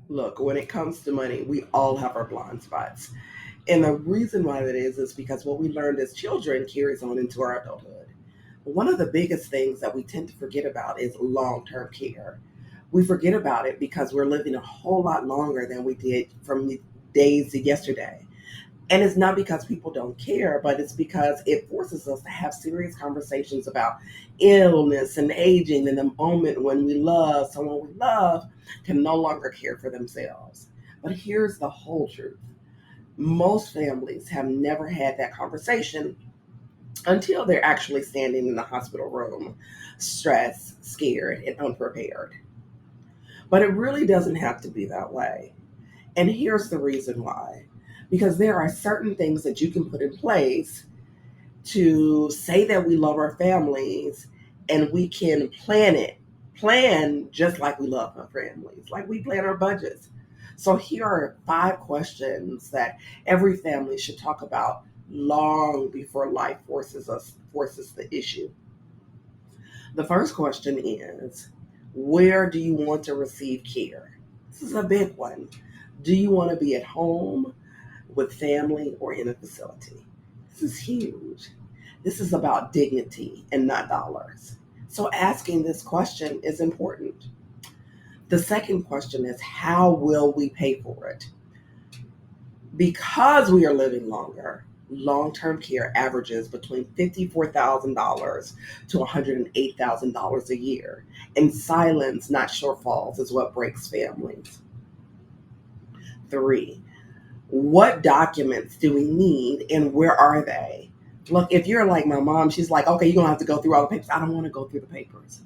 Look, when it comes to money, we all have our blind spots. And the reason why that is because what we learned as children carries on into our adulthood. One of the biggest things that we tend to forget about is long term care. We forget about it because we're living a whole lot longer than we did from days to yesterday. And it's not because people don't care, but it's because it forces us to have serious conversations about illness and aging in the moment when someone we love can no longer care for themselves. But here's the whole truth: most families have never had that conversation until they're actually standing in the hospital room, stressed, scared, and unprepared. But it really doesn't have to be that way. And here's the reason why: because there are certain things that you can put in place to say that we love our families, and we can plan just like we love our families, like we plan our budgets. So here are 5 questions that every family should talk about long before life forces the issue. The first question is, where do you want to receive care? This is a big one. Do you want to be at home with family or in a facility? This is huge. This is about dignity and not dollars. So asking this question is important. The second question is, how will we pay for it? Because we are living longer, long term care averages between $54,000 to $108,000 a year. And silence, not shortfalls, is what breaks families. 3, what documents do we need and where are they? Look, if you're like my mom, she's like, okay, you're going to have to go through all the papers. I don't want to go through the papers.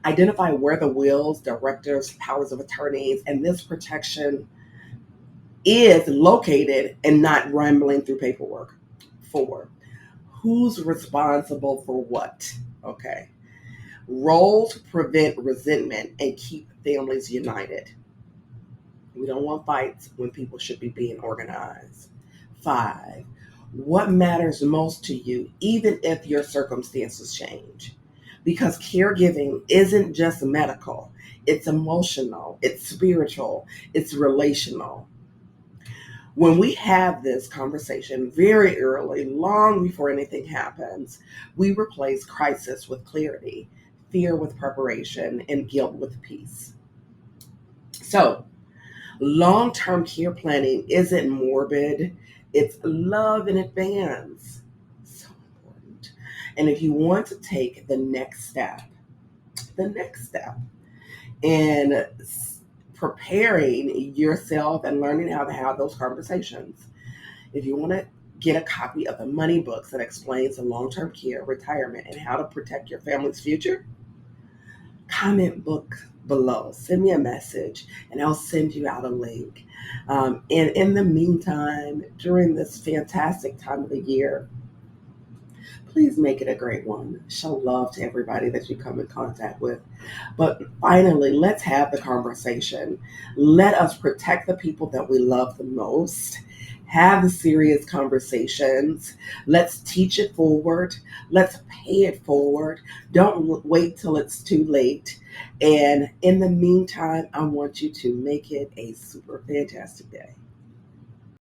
Identify where the wills, directives, powers of attorneys, and this protection is located and not rambling through paperwork. 4, who's responsible for what? Okay. Roles prevent resentment and keep families united. We don't want fights when people should be being organized. 5, what matters most to you, even if your circumstances change? Because caregiving isn't just medical, it's emotional, it's spiritual, it's relational. When we have this conversation very early, long before anything happens, we replace crisis with clarity, fear with preparation, and guilt with peace. So, long term care planning isn't morbid, it's love in advance. So important. And if you want to take the next step in preparing yourself and learning how to have those conversations, if you want to get a copy of the money books that explains the long term care, retirement, and how to protect your family's future, comment book below. Send me a message and I'll send you out a link. And in the meantime, during this fantastic time of the year, please make it a great one. Show love to everybody that you come in contact with. But finally, let's have the conversation. Let us protect the people that we love the most. Have the serious conversations. Let's teach it forward. Let's pay it forward. Don't wait till it's too late. And in the meantime, I want you to make it a super fantastic day.